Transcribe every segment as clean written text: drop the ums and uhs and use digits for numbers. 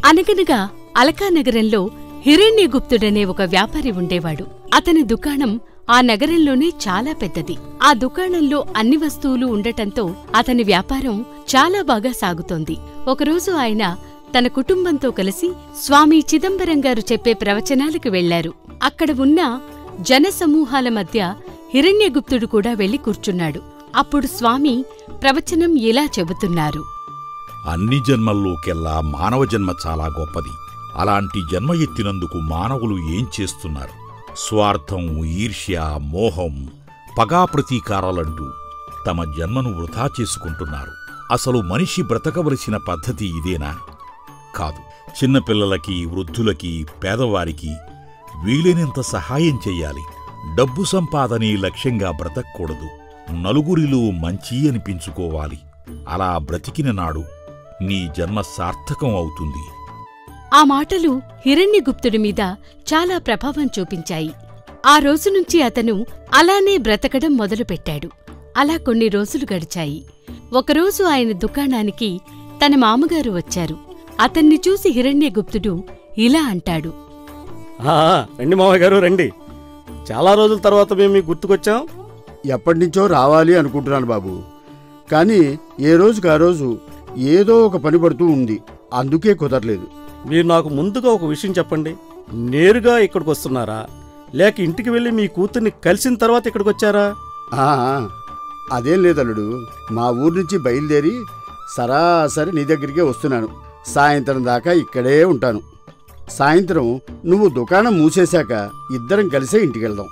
అనగనగా అలకానగరంలో హిరణ్యగుప్తుడనే ఒక వ్యాపారి ఉండేవాడు. అతని దుకాణం ఆ నగరంలోనే చాలా పెద్దది. ఆ దుకాణంలో అన్ని వస్తువులు ఉండటంతో అతని వ్యాపారం చాలా బాగా సాగుతోంది. ఒకరోజు ఆయన తన కుటుంబంతో కలిసి స్వామి చిదంబరం గారు చెప్పే ప్రవచనాలకు వెళ్లారు. అక్కడ ఉన్న జనసమూహాల మధ్య హిరణ్యగుప్తుడు కూడా వెళ్లి కూర్చున్నాడు. అప్పుడు స్వామి ప్రవచనం ఇలా చెబుతున్నారు. అన్ని జన్మల్లోకెల్లా మానవ జన్మ చాలా గొప్పది. అలాంటి జన్మ ఎత్తినందుకు మానవులు ఏం చేస్తున్నారు? స్వార్థం, ఈర్ష్య, మోహం, పగా ప్రతీకారాలంటూ తమ జన్మను వృధా చేసుకుంటున్నారు. అసలు మనిషి బ్రతకవలసిన పద్ధతి ఇదేనా? కాదు. చిన్నపిల్లలకి, వృద్ధులకి, పేదవారికి వీలైనంత సహాయం చెయ్యాలి. డబ్బు సంపాదనే లక్ష్యంగా బ్రతక్కూడదు. నలుగురిలో మంచి అనిపించుకోవాలి. అలా బ్రతికిన నాడు నీ జన్మ సార్థకం అవుతుంది. ఆ మాటలు హిరణ్యగుప్తుడి మీద చాలా ప్రభావం చూపించాయి. ఆ రోజునుంచి అతను అలానే బ్రతకడం మొదలుపెట్టాడు. అలా కొన్ని రోజులు గడిచాయి. ఒకరోజు ఆయన దుకాణానికి తన మామగారు వచ్చారు. అతన్ని చూసి హిరణ్యగుప్తుడు ఇలా అంటాడు. రండి మామగారు, రండి. చాలా రోజుల తర్వాత మేము మీకు గుర్తుకొచ్చాం. ఎప్పటినుంచో రావాలి అనుకుంటున్నాను బాబు. కానీ ఏ రోజుకి ఆ రోజు ఏదో ఒక పని పడుతూ ఉంది. అందుకే కుదరలేదు. మీరు నాకు ముందుగా ఒక విషయం చెప్పండి. నేరుగా ఇక్కడికి వస్తున్నారా, లేక ఇంటికి వెళ్ళి మీ కూతుర్ని కలిసిన తర్వాత ఇక్కడికి వచ్చారా? అదేం లేదల్లుడు. మా ఊరు నుంచి బయలుదేరి సరాసరి నీ దగ్గరికే వస్తున్నాను. సాయంత్రం దాకా ఇక్కడే ఉంటాను. సాయంత్రం నువ్వు దుకాణం మూసేశాక ఇద్దరం కలిసే ఇంటికి వెళ్దాం.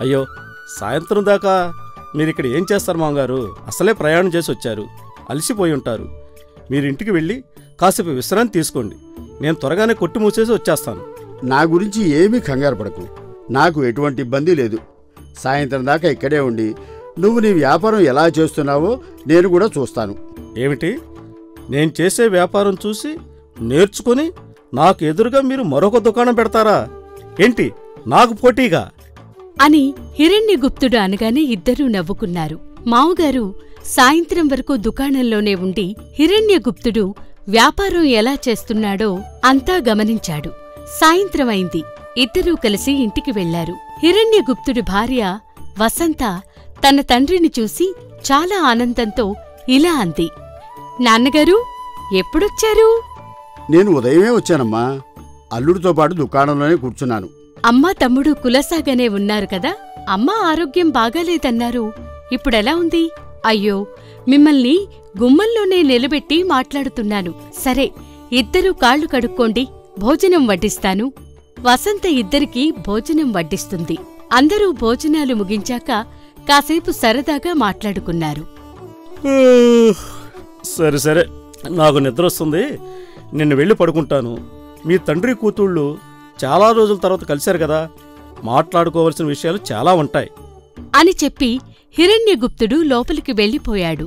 అయ్యో, సాయంత్రం దాకా మీరిక్కడ ఏం చేస్తారు మామగారు? అసలే ప్రయాణం చేసి వచ్చారు, అలసిపోయి ఉంటారు. మీరింటికి వెళ్ళి కాసేపు విశ్రాంతి తీసుకోండి. నేను త్వరగానే కొట్టు మూసేసి వచ్చేస్తాను. నా గురించి ఏమీ కంగారు పడకు. నాకు ఎటువంటి ఇబ్బంది లేదు. సాయంత్రం దాకా ఇక్కడే ఉండి నువ్వు నీ వ్యాపారం ఎలా చేస్తున్నావో నేను కూడా చూస్తాను. ఏమిటి? నేను చేసే వ్యాపారం చూసి నేర్చుకుని నాకు ఎదురుగా మీరు మరొక దుకాణం పెడతారా ఏంటి? నాకు పోటీగా అని హిరణ్యగుప్తుడు అనగానే ఇద్దరూ నవ్వుకున్నారు. మామగారు సాయంత్రం వరకు దుకాణంలోనే ఉండి హిరణ్యగుప్తుడు వ్యాపారం ఎలా చేస్తున్నాడో అంతా గమనించాడు. సాయంత్రం అయింది. ఇద్దరూ కలిసి ఇంటికి వెళ్లారు. హిరణ్యగుప్తుడి భార్య వసంత తన తండ్రిని చూసి చాలా ఆనందంతో ఇలా అంది. నాన్నగారు, ఎప్పుడొచ్చారు? నేను ఉదయమే వచ్చానమ్మా. అల్లుడితో పాటు దుకాణంలోనే కూర్చున్నాను. అమ్మా తమ్ముడు కులసాగానే ఉన్నారు కదా? అమ్మ ఆరోగ్యం బాగాలేదన్నారు. ఇప్పుడెలా ఉంది? అయ్యో, మిమ్మల్ని గుమ్మంలోనే నిలబెట్టి మాట్లాడుతున్నాను. సరే, ఇద్దరూ కాళ్లు కడుక్కోండి, భోజనం వడ్డిస్తాను. వసంత ఇద్దరికీ భోజనం వడ్డిస్తుంది. అందరూ భోజనాలు ముగించాక కాసేపు సరదాగా మాట్లాడుకున్నారు. సరే సరే, నాకు నిద్ర వస్తుంది, నిన్ను వెళ్ళి పడుకుంటాను. మీ తండ్రి కూతుళ్ళు చాలా రోజుల తర్వాత కలిశారు కదా, మాట్లాడుకోవలసిన విషయాలు చాలా ఉంటాయి అని చెప్పి హిరణ్యగుప్తుడు లోపలికి వెళ్ళిపోయాడు.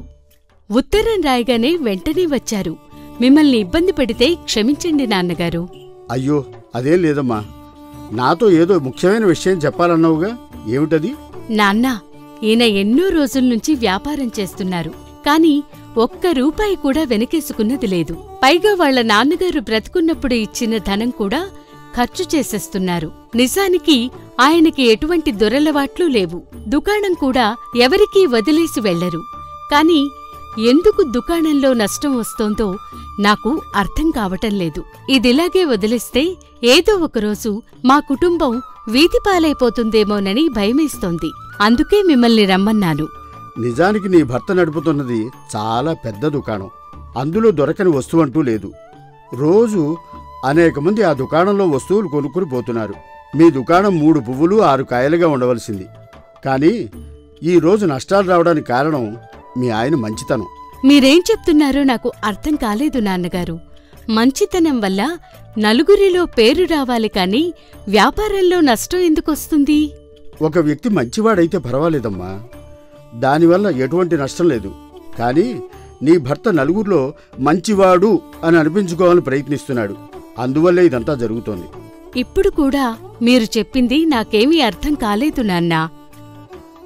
ఉత్తరం రాయగానే వెంటనే వచ్చారు. మిమ్మల్ని ఇబ్బంది పెడితే క్షమించండి నాన్నగారు. అయ్యో, అదేం లేదమ్మా. నాతో ఏదో ముఖ్యమైన విషయం చెప్పాలన్నావుగా, ఏమిటది? నాన్నా, ఈయన ఎన్నో రోజుల్నుంచి వ్యాపారం చేస్తున్నారు. కాని ఒక్క రూపాయి కూడా వెనకేసుకున్నది లేదు. పైగా వాళ్ల నాన్నగారు బ్రతుకున్నప్పుడు ఇచ్చిన ధనం కూడా ఖర్చు చేసేస్తున్నారు. నిజానికి ఆయనకి ఎటువంటి దురలవాట్లూ లేవు. దుకాణం కూడా ఎవరికీ వదిలేసి వెళ్లరు. కాని ఎందుకు దుకాణంలో నష్టం వస్తోందో నాకు అర్థం కావటం లేదు. ఇదిలాగే వదిలేస్తే ఏదో ఒకరోజు మా కుటుంబం వీధిపాలైపోతుందేమోనని భయమేస్తోంది. అందుకే మిమ్మల్ని రమ్మన్నాను. నిజానికి నీ భర్త నడుపుతున్నది చాలా పెద్ద దుకాణం. అందులో దొరకని వస్తువంటూ లేదు. రోజు అనేక మంది ఆ దుకాణంలో వస్తువులు కొనుక్కుని పోతున్నారు. మీ దుకాణం 3 పువ్వులు 6 కాయలుగా ఉండవలసింది. కానీ ఈరోజు నష్టాలు రావడానికి కారణం మీ ఆయన మంచితనం. మీరేం చెప్తున్నారో నాకు అర్థం కాలేదు నాన్నగారు. మంచితనం వల్ల నలుగురిలో పేరు రావాలి కాని వ్యాపారంలో నష్టం ఎందుకొస్తుంది? ఒక వ్యక్తి మంచివాడైతే పర్వాలేదమ్మా, దానివల్ల ఎటువంటి నష్టం లేదు. కానీ నీ భర్త నలుగురిలో మంచివాడు అని అనిపించుకోవాలని ప్రయత్నిస్తున్నాడు. అందువల్లే ఇదంతా జరుగుతోంది. ఇప్పుడు కూడా మీరు చెప్పింది నాకేమీ అర్థం కాలేదు నాన్నా.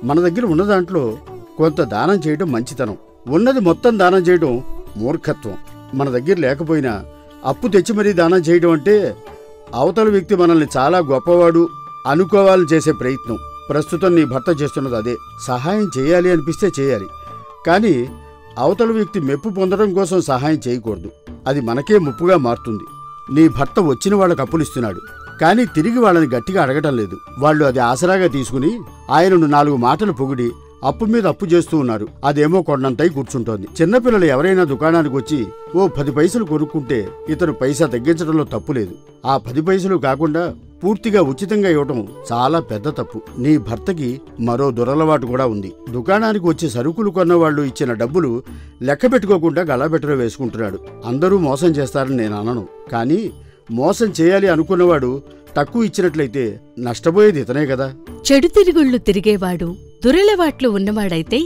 మన దగ్గర ఉన్న దాంట్లో కొంత దానం చేయడం మంచితనం. ఉన్నది మొత్తం దానం చేయడం మూర్ఖత్వం. మన దగ్గర లేకపోయినా అప్పు తెచ్చి మరీ దానం చేయడం అంటే అవతల వ్యక్తి మనల్ని చాలా గొప్పవాడు అనుకోవాలని చేసే ప్రయత్నం. ప్రస్తుతం నీ భర్త చేస్తున్నది అదే. సహాయం చేయాలి అనిపిస్తే చేయాలి, కానీ అవతల వ్యక్తి మెప్పు పొందడం కోసం సహాయం చేయకూడదు. అది మనకే ముప్పుగా మారుతుంది. నీ భర్త వచ్చిన వాళ్ళకు అప్పులిస్తున్నాడు, కానీ తిరిగి వాళ్ళని గట్టిగా అడగటం లేదు. వాళ్ళు అది ఆసరాగా తీసుకుని ఆయనను 4 మాటలు పొగిడి అప్పు మీద అప్పు చేస్తూ ఉన్నారు. అదేమో కొండంతై కూర్చుంటోంది. చిన్నపిల్లలు ఎవరైనా దుకాణానికి వచ్చి ఓ 10 పైసలు కొనుక్కుంటే ఇతను పైసా తగ్గించడంలో తప్పులేదు. ఆ 10 పైసలు కాకుండా పూర్తిగా ఉచితంగా ఇవ్వటం చాలా పెద్ద తప్పు. నీ భర్తకి మరో దురలవాటు కూడా ఉంది. దుకాణానికి వచ్చి సరుకులు కొన్నవాళ్లు ఇచ్చిన డబ్బులు లెక్క పెట్టుకోకుండా గళాబెట్టలో వేసుకుంటున్నాడు. అందరూ మోసం చేస్తారని నేను అనను, కానీ మోసం చేయాలి అనుకున్నవాడు తక్కువ ఇచ్చినట్లయితే నష్టపోయేది ఇతనే కదా. చెడు తిరుగుళ్ళు తిరిగేవాడు, దురలవాట్లు ఉన్నవాడైతే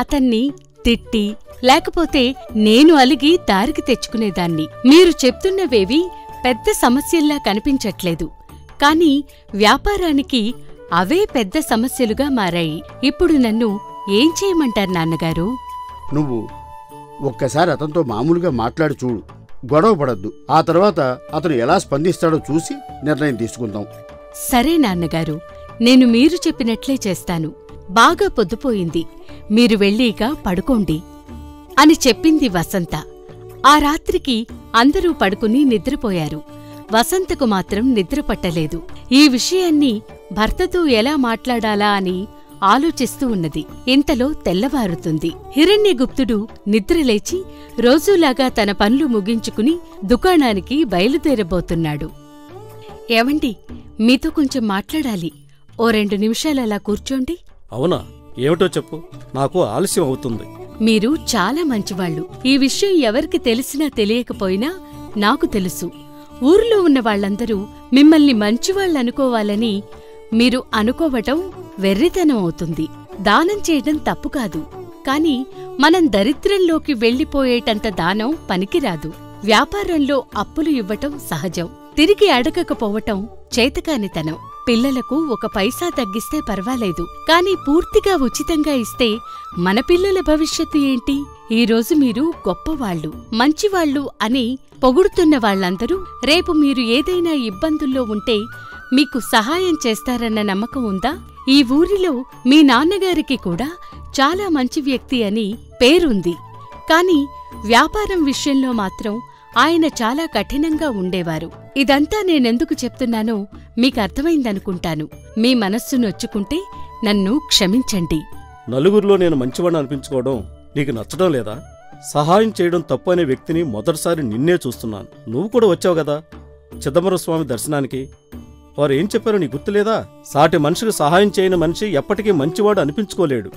అతన్ని తిట్టి లేకపోతే నేను అలిగి దారికి తెచ్చుకునేదాన్ని. మీరు చెప్తున్నవేవి పెద్ద సమస్యల్లా కనిపించట్లేదు, కాని వ్యాపారానికి అవే పెద్ద సమస్యలుగా మారాయి. ఇప్పుడు నన్ను ఏం చేయమంటారు నాన్నగారు? నువ్వు ఒక్కసారి అతనితో మామూలుగా మాట్లాడి చూడు. గొడవ పడద్దు. ఆ తర్వాత అతను ఎలా స్పందిస్తాడో చూసి నిర్ణయం తీసుకుందాం. సరే నాన్నగారు, నేను మీరు చెప్పినట్లే చేస్తాను. బాగా పొద్దుపోయింది, మీరు వెళ్ళి ఇక పడుకోండి అని చెప్పింది వసంత. ఆ రాత్రికి అందరూ పడుకుని నిద్రపోయారు. వసంతకు మాత్రం నిద్రపట్టలేదు. ఈ విషయాన్ని భర్తతో ఎలా మాట్లాడాలా అని ఆలోచిస్తూ ఉన్నది. ఇంతలో తెల్లవారుతుంది. హిరణ్యగుప్తుడు నిద్రలేచి రోజూలాగా తన పనులు ముగించుకుని దుకాణానికి బయలుదేరబోతున్నాడు. ఏవండి, మీతో కొంచెం మాట్లాడాలి. ఓ 2 నిమిషాలలా కూర్చోండి. అవునా? ఏమిటో చెప్పు, నాకు ఆలస్యం అవుతుంది. మీరు చాలా మంచివాళ్లు. ఈ విషయం ఎవరికి తెలిసినా తెలియకపోయినా నాకు తెలుసు. ఊర్లో ఉన్న వాళ్లందరూ మిమ్మల్ని మంచివాళ్లనుకోవాలని మీరు అనుకోవటం వెర్రితనం అవుతుంది. దానం చేయడం తప్పు కాదు, కాని మనం దరిద్రంలోకి వెళ్లిపోయేటంత దానం పనికిరాదు. వ్యాపారంలో అప్పులు ఇవ్వటం సహజం, తిరిగి అడగకపోవటం చేతకానితనం. పిల్లలకు 1 పైసా తగ్గిస్తే పర్వాలేదు, కాని పూర్తిగా ఉచితంగా ఇస్తే మన పిల్లల భవిష్యత్తు ఏంటి? ఈరోజు మీరు గొప్పవాళ్లు, మంచివాళ్లు అని పొగుడుతున్న వాళ్లందరూ రేపు మీరు ఏదైనా ఇబ్బందుల్లో ఉంటే మీకు సహాయం చేస్తారన్న నమ్మకం ఉందా? ఈ ఊరిలో మీ నాన్నగారికి కూడా చాలా మంచి వ్యక్తి అని పేరుంది, కాని వ్యాపారం విషయంలో మాత్రం ఆయన చాలా కఠినంగా ఉండేవారు. ఇదంతా నేనెందుకు చెప్తున్నానో మీకర్థమైందనుకుంటాను. మీ మనస్సు నొచ్చుకుంటే నన్ను క్షమించండి. నలుగురిలో నేను మంచివాడిని అనిపించుకోవడం నీకు నచ్చడం లేదా? సహాయం చేయడం తప్పు అనే వ్యక్తిని మొదటిసారి నిన్నే చూస్తున్నాను. నువ్వు కూడా వచ్చావు కదా చిదంబరం స్వామి దర్శనానికి. వారు ఏం చెప్పారో నీ గుర్తులేదా? సాటి మనిషికి సహాయం చేయని మనిషి ఎప్పటికీ మంచివాడు అనిపించుకోలేడు.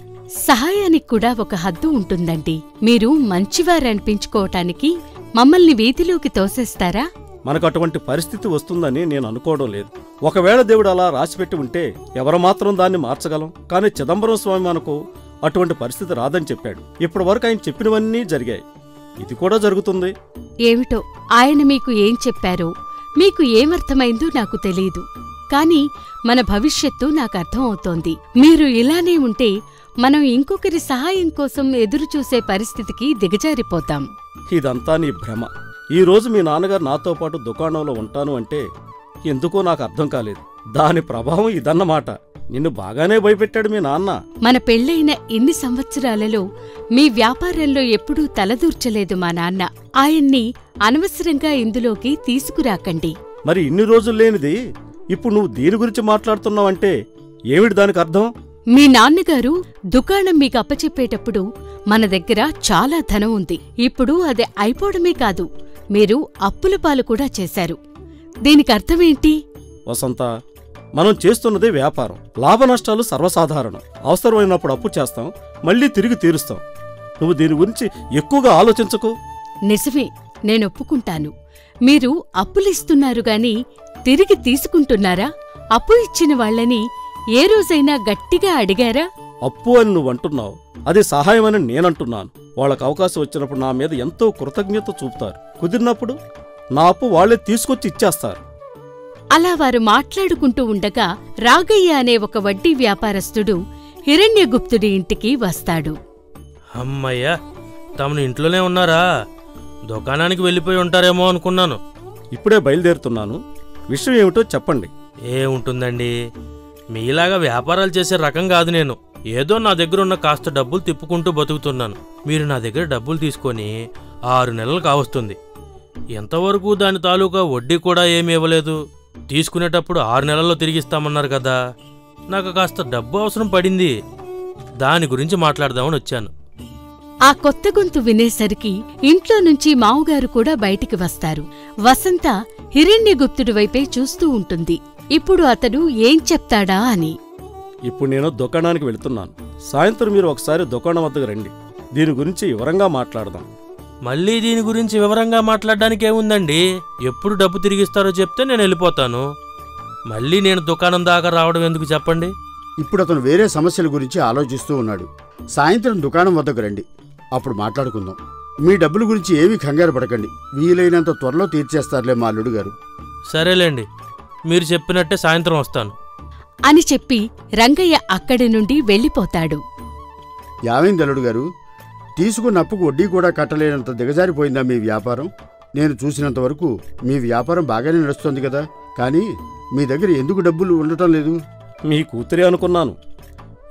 సహాయానికి కూడా ఒక హద్దు ఉంటుందండి. మీరు మంచివారనిపించుకోవటానికి మమ్మల్ని వీధిలోకి తోసేస్తారా? మనకు అటువంటి పరిస్థితి వస్తుందని నేను అనుకోవడం లేదు. ఒకవేళ దేవుడు అలా రాసిపెట్టి ఉంటే ఎవరు మాత్రం దాన్ని మార్చగలం? కానీ చిదంబరం స్వామి మనకు అటువంటి పరిస్థితి రాదని చెప్పాడు. ఇప్పటి వరకు ఆయన చెప్పినవన్నీ జరిగాయి, ఇది కూడా జరుగుతుంది. ఏమిటో ఆయన మీకు ఏం చెప్పారో, మీకు ఏమర్థమైందో నాకు తెలీదు, కాని మన భవిష్యత్తు నాకర్థం అవుతోంది. మీరు ఇలానే ఉంటే మనం ఇంకొకరి సహాయం కోసం ఎదురుచూసే పరిస్థితికి దిగజారిపోతాం. ఇదంతా నీ భ్రమ. ఈరోజు మీ నాన్నగారు నాతో పాటు దుకాణంలో ఉంటాను అంటే ఎందుకో నాకు అర్థం కాలేదు. దాని ప్రభావం ఇదన్నమాట. నిన్ను బాగానే భయపెట్టాడు మీ నాన్న. మన పెళ్లైన ఇన్ని సంవత్సరాలలో మీ వ్యాపారంలో ఎప్పుడూ తలదూర్చలేదు మా నాన్న. ఆయన్ని అనవసరంగా ఇందులోకి తీసుకురాకండి. మరి ఇన్ని రోజుల్లేనిది ఇప్పుడు నువ్వు దీని గురించి మాట్లాడుతున్నావంటే ఏమిటి దానికి అర్థం? మీ నాన్నగారు దుకాణం మీకు అప్పచెప్పేటప్పుడు మన దగ్గర చాలా ధనం ఉంది, ఇప్పుడు అది అయిపోవడమే కాదు, మీరు అప్పుల పాలు కూడా చేశారు. దీనికర్థమేంటి? వసంత, మనం చేస్తున్నదే వ్యాపారం. లాభనష్టాలు సర్వసాధారణం. అవసరమైనప్పుడు అప్పు చేస్తాం, మళ్ళీ తిరిగి తీరుస్తాం. నువ్వు దీని గురించి ఎక్కువగా ఆలోచించకు. నిజమే, నేనొప్పుకుంటాను. మీరు అప్పులిస్తున్నారు గాని తిరిగి తీసుకుంటున్నారా? అప్పు ఇచ్చిన వాళ్లని ఏ రోజైనా గట్టిగా అడిగారా? అప్పు అని నువ్వంటున్నావు, అది సహాయమని నేనంటున్నాను. వాళ్ళకు అవకాశం వచ్చినప్పుడు నా మీద ఎంతో కృతజ్ఞత చూపుతారు, కుదిరినప్పుడు నా అప్పు వాళ్లే తీసుకొచ్చి ఇచ్చేస్తారు. అలా వారు మాట్లాడుకుంటూ ఉండగా రాగయ్య అనే ఒక వడ్డీ వ్యాపారస్తుడు హిరణ్యగుప్తుడి ఇంటికి వస్తాడు. అమ్మయ్యా, తమను ఇంట్లోనే ఉన్నారా? దుకాణానికి వెళ్ళిపోయి ఉంటారేమో అనుకున్నాను. ఇప్పుడే బయలుదేరుతున్నాను. విషయం ఏమిటో చెప్పండి. ఏముంటుందండి, మీలాగా వ్యాపారాలు చేసే రకం కాదు నేను. ఏదో నా దగ్గర ఉన్న కాస్త డబ్బులు తిప్పుకుంటూ బతుకుతున్నాను. మీరు నా దగ్గర డబ్బులు తీసుకొని 6 నెలలు కావస్తుంది. ఎంతవరకు దాని తాలూకా వడ్డీ కూడా ఏమీ ఇవ్వలేదు. తీసుకునేటప్పుడు 6 నెలల్లో తిరిగిస్తామన్నారు కదా. నాకు కాస్త డబ్బు అవసరం పడింది. దాని గురించి మాట్లాడదామని వచ్చాను. ఆ కొత్త గొంతు వినేసరికి ఇంట్లో నుంచి మావుగారు కూడా బయటికి వస్తారు. వసంత హిరణ్యగుప్తుడి వైపే చూస్తూ ఉంటుంది. ఇప్పుడు అతడు ఏం చెప్తాడా అని. ఇప్పుడు నేను దుకాణానికి వెళుతున్నాను. సాయంత్రం మీరు ఒకసారి దుకాణం వద్దకు రండి. దీని గురించి వివరంగా మాట్లాడదాం. మళ్ళీ దీని గురించి వివరంగా మాట్లాడడానికి ఏముందండి? ఎప్పుడు డబ్బు తిరిగిస్తారో చెప్తే నేను వెళ్ళిపోతాను. మళ్ళీ నేను దుకాణం దాకా రావడం ఎందుకు చెప్పండి? ఇప్పుడు అతను వేరే సమస్యల గురించి ఆలోచిస్తూ ఉన్నాడు. సాయంత్రం దుకాణం వద్దకు రండి, అప్పుడు మాట్లాడుకుందాం. మీ డబ్బుల గురించి ఏమీ కంగారు పడకండి. వీలైనంత త్వరలో తీర్చేస్తారులే మా అల్లుడు గారు. సరేలేండి, మీరు చెప్పినట్టే సాయంత్రం వస్తాను అని చెప్పి రంగయ్య అక్కడి నుండి వెళ్ళిపోతాడు. యావైంది అల్లుడు గారు, తీసుకున్న అప్పుకు వడ్డీ కూడా కట్టలేనంత దిగజారిపోయిందా మీ వ్యాపారం? నేను చూసినంతవరకు మీ వ్యాపారం బాగానే నడుస్తోంది కదా. కానీ మీ దగ్గర ఎందుకు డబ్బులు ఉండటం లేదు? మీ కూతురే అనుకున్నాను.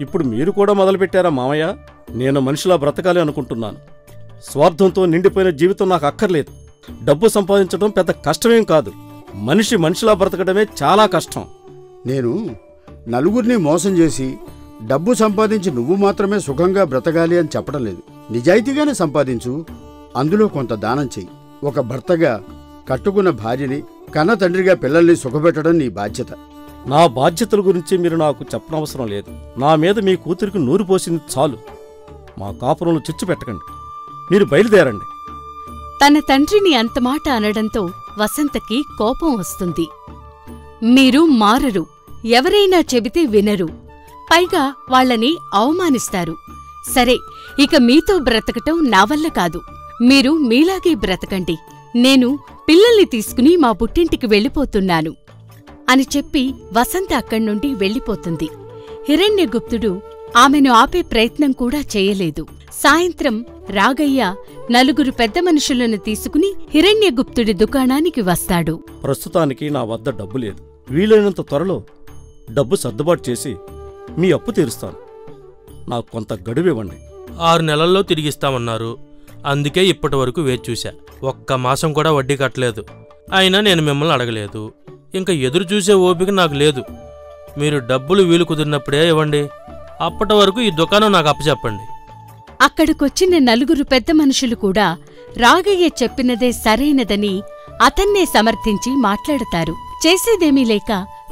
ఇప్పుడు మీరు కూడా మొదలుపెట్టారా మామయ్య? నేను మనిషిలా బ్రతకాలి అనుకుంటున్నాను. స్వార్థంతో నిండిపోయిన జీవితం నాకు అక్కర్లేదు. డబ్బు సంపాదించడం పెద్ద కష్టమేం కాదు. మనిషిలా బ్రతకడమే చాలా కష్టం. నేను నలుగురిని మోసం చేసి డబ్బు సంపాదించి నువ్వు మాత్రమే సుఖంగా బ్రతకాలి అని చెప్పడం లేదు. నిజాయితీగానే సంపాదించు, అందులో కొంత దానం చెయ్యి. ఒక భర్తగా కట్టుకున్న భార్యని, కన్న తండ్రిగా పిల్లల్ని సుఖపెట్టడం నీ బాధ్యత. నా బాధ్యతల గురించి మీరు నాకు చెప్పనవసరం లేదు. నా మీద మీ కూతురికి నూరు పోసింది చాలు. మా కాపురంలో చిచ్చు పెట్టకండి. మీరు బయలుదేరండి. తన తండ్రిని అంతమాట అనడంతో వసంతకి కోపం వస్తుంది. మీరు మారరు, ఎవరైనా చెబితే వినరు, పైగా వాళ్ళని అవమానిస్తారు. సరే, ఇక మీతో బ్రతకటం నా వల్ల కాదు. మీరు మీలాగే బ్రతకండి. నేను పిల్లల్ని తీసుకుని మా పుట్టింటికి వెళ్ళిపోతున్నాను అని చెప్పి వసంత అక్కడ్నుండి వెళ్ళిపోతుంది. హిరణ్యగుప్తుడు ఆమెను ఆపే ప్రయత్నం కూడా చేయలేదు. సాయంత్రం రాగయ్య నలుగురు పెద్ద మనుషులను తీసుకుని హిరణ్యగుప్తుడి దుకాణానికి వస్తాడు. ప్రస్తుతానికి నా వద్ద డబ్బు లేదు. వీలైనంత త్వరలో డబ్బు సర్దుబాటు చేసి మీ అప్పు తీరుస్తాను. నాకు కొంత గడువివ్వండి. 6 నెలల్లో తిరిగిస్తామన్నారు. అందుకే ఇప్పటి వరకు వేచి చూశా. 1 మాసం కూడా వడ్డీ కట్టలేదు. అయినా నేను మిమ్మల్ని అడగలేదు. ఇంకా ఎదురు చూసే ఓపిక నాకు లేదు. మీరు డబ్బులు వీలు కుదిరినప్పుడే ఇవ్వండి. అప్పటి వరకు ఈ దుకాణం నాకు అప్పచెప్పండి. అక్కడికొచ్చిన నలుగురు పెద్ద మనుషులు కూడా రాగయ్య చెప్పినదే సరైనదని అతన్నే సమర్థించి మాట్లాడతారు. చేసేదేమీ లేక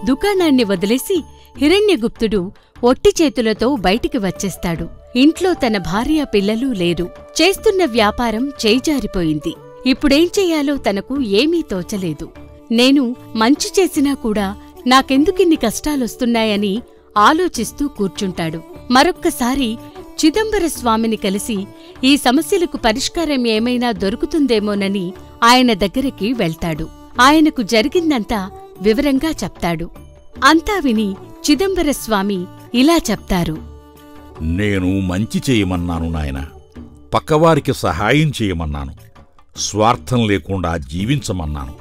దుకాణాన్ని వదిలేసి హిరణ్యగుప్తుడు ఒట్టి చేతులతో బయటికి వచ్చేస్తాడు. ఇంట్లో తన భార్య పిల్లలూ లేరు. చేస్తున్న వ్యాపారం చేయిజారిపోయింది. ఇప్పుడేం చెయ్యాలో తనకు ఏమీ తోచలేదు. నేను మంచి చేసినా కూడా నాకెందుకిన్ని కష్టాలొస్తున్నాయని ఆలోచిస్తూ కూర్చుంటాడు. మరొక్కసారి చిదంబరస్వామిని కలిసి ఈ సమస్యలకు పరిష్కారం ఏమైనా దొరుకుతుందేమోనని ఆయన దగ్గరికి వెళ్తాడు. ఆయనకు జరిగిందంతా వివరంగా చెప్తాడు. అంతా విని చిదంబరస్వామి ఇలా చెప్తారు. నేను మంచి చేయమన్నాను నాయనా, పక్కవారికి సహాయం చేయమన్నాను, స్వార్థం లేకుండా జీవించమన్నాను.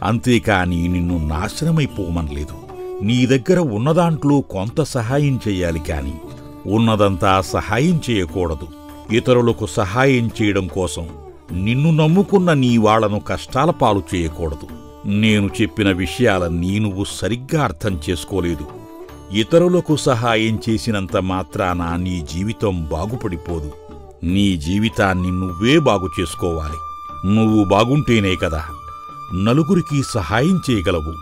అంతేకాని నిన్ను నాశనమైపోమనలేదు. నీ దగ్గర ఉన్నదాంట్లో కొంత సహాయం చెయ్యాలి కాని ఉన్నదంతా సహాయం చేయకూడదు. ఇతరులకు సహాయం చేయడం కోసం నిన్ను నమ్ముకున్న నీ వాళ్లను కష్టాల పాలు చేయకూడదు. నేను చెప్పిన విషయాలన్నీ నువ్వు సరిగ్గా అర్థం చేసుకోలేదు. ఇతరులకు సహాయం చేసినంత మాత్రాన నీ జీవితం బాగుపడిపోదు. నీ జీవితాన్ని నువ్వే బాగు చేసుకోవాలి. నువ్వు బాగుంటేనే కదా నలుగురికి సహాయం చేయగలవు.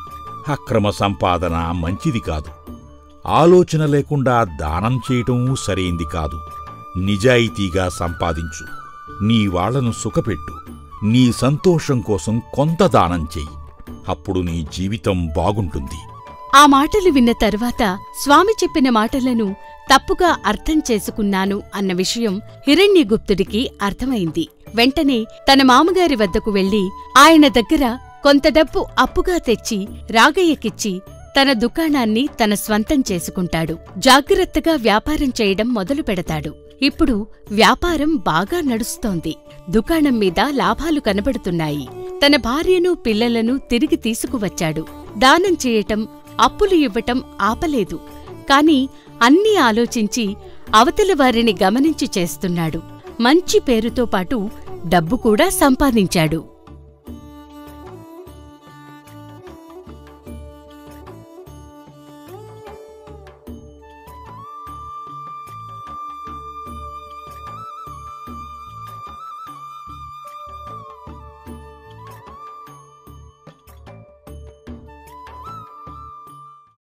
అక్రమ సంపాదన మంచిది కాదు. ఆలోచన లేకుండా దానం చేయటం సరైంది కాదు. నిజాయితీగా సంపాదించు. నీ వాళ్లను సుఖపెట్టు. నీ సంతోషం కోసం కొంత దానం చెయ్యి. అప్పుడు నీ జీవితం బాగుంటుంది. ఆ మాటలు విన్న తరువాత స్వామి చెప్పిన మాటలను తప్పుగా అర్థం చేసుకున్నాను అన్న విషయం హిరణ్యగుప్తుడికి అర్థమైంది. వెంటనే తన మామగారి వద్దకు వెళ్లి ఆయన దగ్గర కొంత డబ్బు అప్పుగా తెచ్చి రాగయ్యకిచ్చి తన దుకాణాన్ని తన స్వంతం చేసుకుంటాడు. జాగ్రత్తగా వ్యాపారం చేయడం మొదలు పెడతాడు. ఇప్పుడు వ్యాపారం బాగా నడుస్తోంది. దుకాణం మీద లాభాలు కనబడుతున్నాయి. తన భార్యను పిల్లలను తిరిగి తీసుకువచ్చాడు. దానం చేయటం, అప్పులు ఇవ్వటం ఆపలేదు. కాని అన్నీ ఆలోచించి అవతలి వారిని గమనించి చేస్తున్నాడు. మంచి పేరుతో పాటు డబ్బు కూడా సంపాదించాడు.